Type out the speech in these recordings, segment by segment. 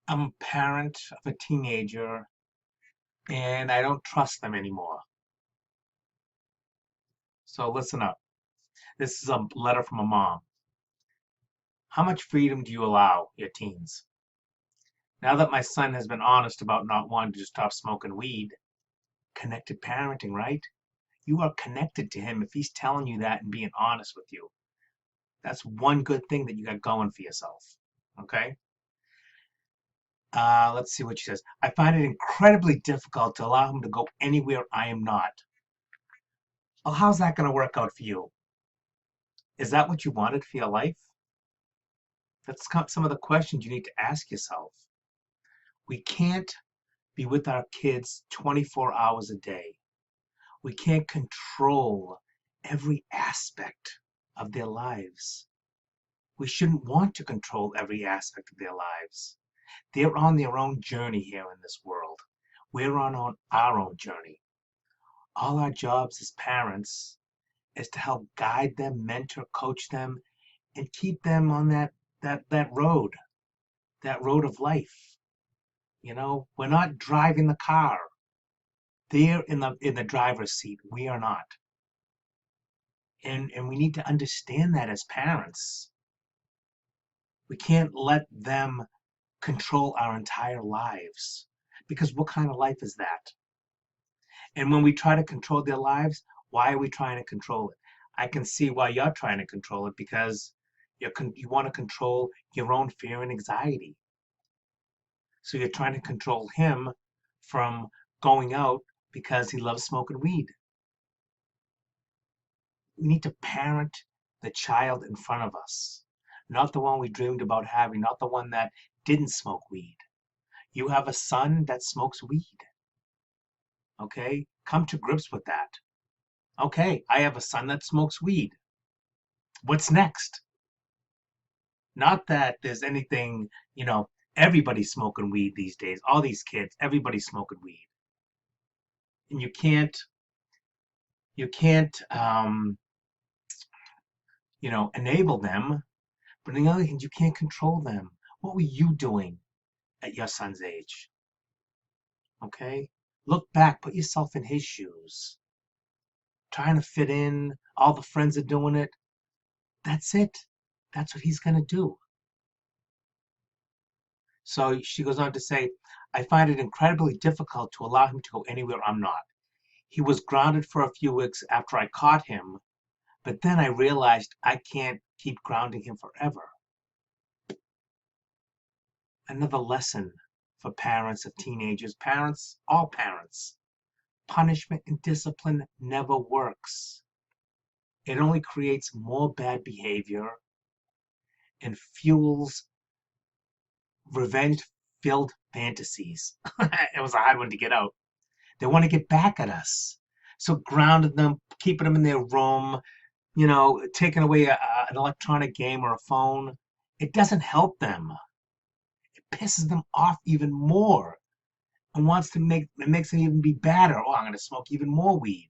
I'm a parent of a teenager and I don't trust them anymore. So listen up. This is a letter from a mom. How much freedom do you allow your teens? Now that my son has been honest about not wanting to stop smoking weed, connected parenting, right? You are connected to him if he's telling you that and being honest with you. That's one good thing that you got going for yourself. Okay? Let's see what she says. I find it incredibly difficult to allow him to go anywhere I am not. Well, how's that going to work out for you? Is that what you wanted for your life? That's some of the questions you need to ask yourself. We can't be with our kids 24 hours a day. We can't control every aspect of their lives. We shouldn't want to control every aspect of their lives. They're on their own journey here in this world. We're on our own journey. All our jobs as parents is to help guide them, mentor, coach them, and keep them on that road, that road of life. We're not driving the car. They're in the driver's seat. We are not. And we need to understand that as parents. We can't let them control our entire lives because what kind of life is that? And when we try to control their lives, why are we trying to control it? I can see why you're trying to control it because you want to control your own fear and anxiety. So you're trying to control him from going out because he loves smoking weed. We need to parent the child in front of us, not the one we dreamed about having, not the one that didn't smoke weed. You have a son that smokes weed. Okay? Come to grips with that. Okay, I have a son that smokes weed. What's next? Not that there's anything, everybody's smoking weed these days. All these kids, everybody's smoking weed. And you can't enable them. But on the other hand, you can't control them. What were you doing at your son's age? Okay? Look back, put yourself in his shoes. Trying to fit in, all the friends are doing it. That's it. That's what he's going to do. So she goes on to say, I find it incredibly difficult to allow him to go anywhere I'm not. He was grounded for a few weeks after I caught him, but then I realized I can't keep grounding him forever. Another lesson for parents of teenagers, parents, all parents. Punishment and discipline never works. It only creates more bad behavior and fuels revenge-filled fantasies. It was a hard one to get out. They want to get back at us. So grounding them, keeping them in their room, taking away an electronic game or a phone, it doesn't help them. It pisses them off even more and it makes them even be badder. Oh, I'm going to smoke even more weed.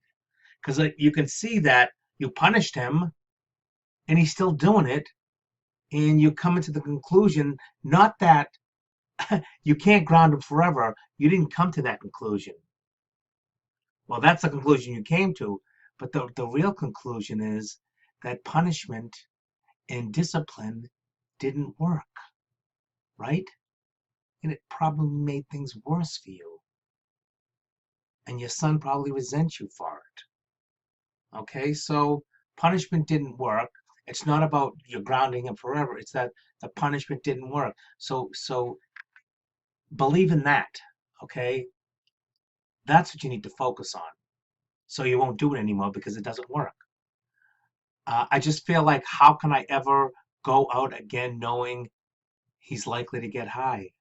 Because you can see that you punished him and he's still doing it. And you come into the conclusion, not that you can't ground him forever. You didn't come to that conclusion. Well, that's the conclusion you came to. But the real conclusion is that punishment and discipline didn't work, right? And it probably made things worse for you. And your son probably resents you for it. Okay, so punishment didn't work. It's not about you grounding him forever. It's that the punishment didn't work. So believe in that. Okay, that's what you need to focus on. So you won't do it anymore because it doesn't work. I just feel like how can I ever go out again knowing he's likely to get high?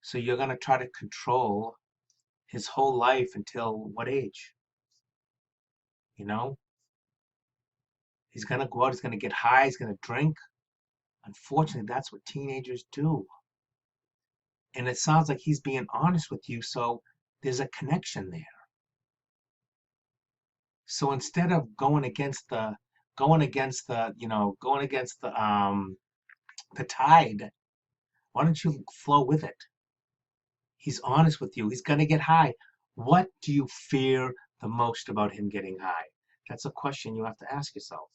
So you're going to try to control his whole life until what age? You know, he's going to go out, he's going to get high, he's going to drink. Unfortunately, that's what teenagers do. And it sounds like he's being honest with you, so there's a connection there. So instead of going against the tide, Why don't you flow with it? He's honest with you. He's going to get high. What do you fear the most about him getting high? That's a question you have to ask yourself.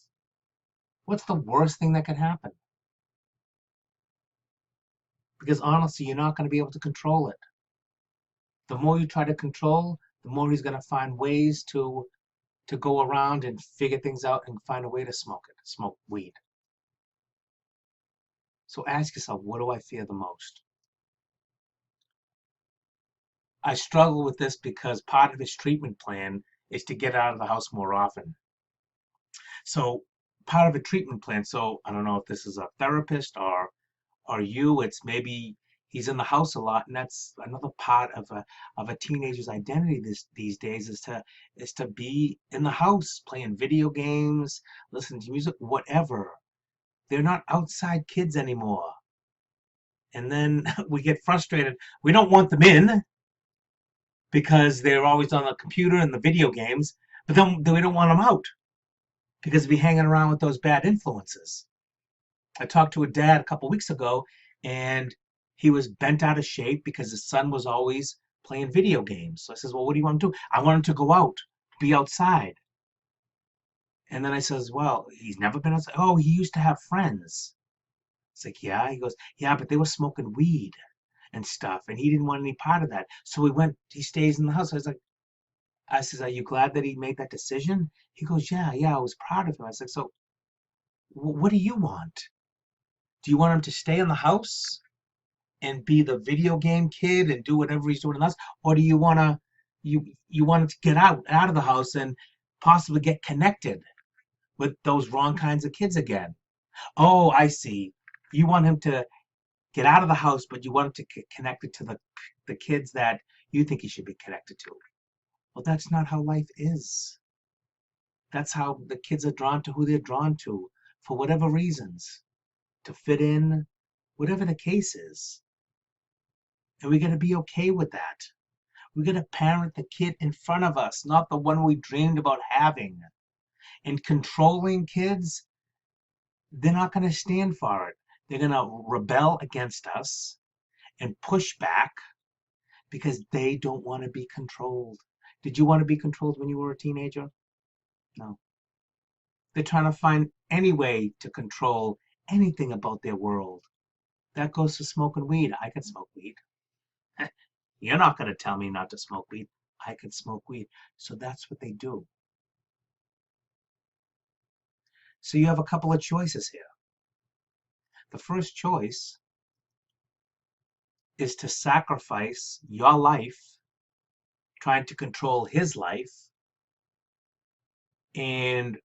What's the worst thing that could happen? Because honestly, you're not going to be able to control it. The more you try to control, the more he's going to find ways to go around and figure things out and find a way to smoke weed. So ask yourself, what do I fear the most? I struggle with this because part of his treatment plan is to get out of the house more often. So part of a treatment plan, so I don't know if this is a therapist or you, it's maybe he's in the house a lot, and that's another part of a teenager's identity these days is to be in the house playing video games, listening to music, whatever. They're not outside kids anymore. And then we get frustrated. We don't want them in because they're always on the computer and the video games, but then we don't want them out because we're hanging around with those bad influences. I talked to a dad a couple weeks ago, and he was bent out of shape because his son was always playing video games. So I says, well, what do you want to do? I want him to go out, be outside. And then I says, well, he's never been outside. Oh, he used to have friends. It's like, yeah. He goes, yeah, but they were smoking weed and stuff, and he didn't want any part of that. So he stays in the house. I says, are you glad that he made that decision? He goes, yeah, I was proud of him. I said, so what do you want? Do you want him to stay in the house and be the video game kid and do whatever he's doing in the house, or do you want him to get out of the house and possibly get connected with those wrong kinds of kids again? Oh, I see. You want him to get out of the house, but you want him to get connected to the kids that you think he should be connected to. Well, that's not how life is. That's how the kids are drawn to who they're drawn to for whatever reasons, to fit in, whatever the case is. And we got to be okay with that. We got to parent the kid in front of us, not the one we dreamed about having. And controlling kids, they're not going to stand for it. They're going to rebel against us and push back because they don't want to be controlled. Did you want to be controlled when you were a teenager? No. They're trying to find any way to control anything about their world. That goes to smoking weed. I can smoke weed. You're not going to tell me not to smoke weed. I can smoke weed. So that's what they do. So you have a couple of choices here. The first choice is to sacrifice your life trying to control his life. And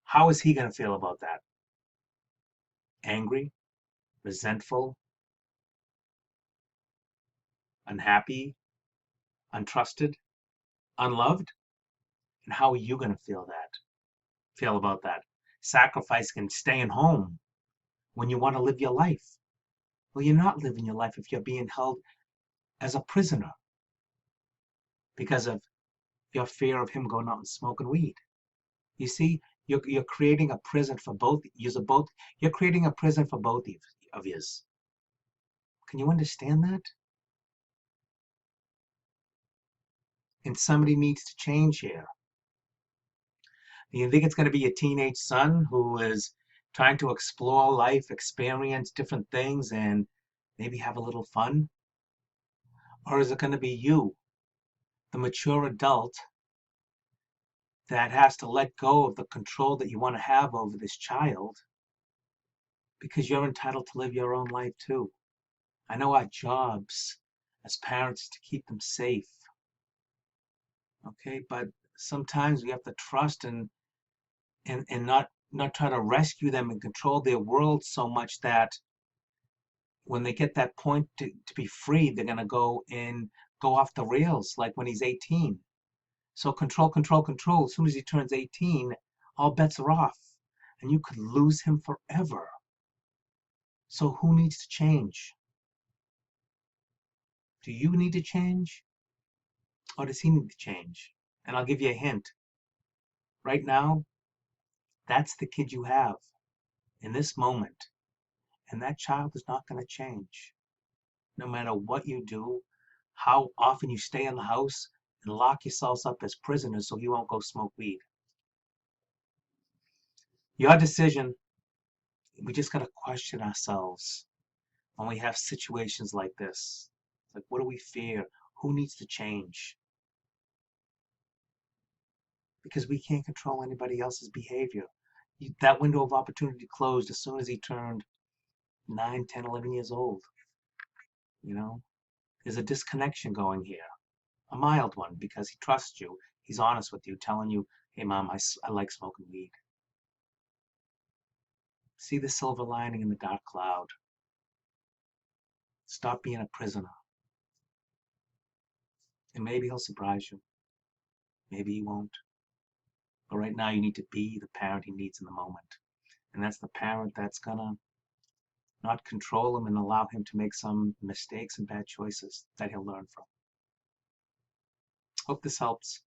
how is he going to feel about that? Angry, resentful, unhappy, untrusted, unloved? And how are you going to feel about that? Sacrificing and staying home when you want to live your life. Well, you're not living your life if you're being held as a prisoner because of your fear of him going out and smoking weed. You see, you're creating a prison for both. You're creating a prison for both of yous. Can you understand that? And somebody needs to change here. Do you think it's going to be a teenage son who is trying to explore life, experience different things, and maybe have a little fun? Or is it going to be you, the mature adult, that has to let go of the control that you want to have over this child because you're entitled to live your own life too? I know our jobs as parents is to keep them safe, okay? But sometimes we have to trust and not try to rescue them and control their world so much that when they get that point to be free, they're gonna go off the rails like when he's 18. So control, control, control. As soon as he turns 18, all bets are off. And you could lose him forever. So who needs to change? Do you need to change? Or does he need to change? And I'll give you a hint. Right now, that's the kid you have in this moment. And that child is not going to change. no matter what you do, how often you stay in the house and lock yourselves up as prisoners so you won't go smoke weed. Your decision, we just got to question ourselves when we have situations like this. Like, what do we fear? Who needs to change? Because we can't control anybody else's behavior. That window of opportunity closed as soon as he turned 9, 10, 11 years old. You know, there's a disconnection going here, a mild one, because he trusts you. He's honest with you, telling you, hey, mom, I like smoking weed. See the silver lining in the dark cloud. Stop being a prisoner. And maybe he'll surprise you. Maybe he won't. But right now, you need to be the parent he needs in the moment. And that's the parent that's going to not control him and allow him to make some mistakes and bad choices that he'll learn from. Hope this helps.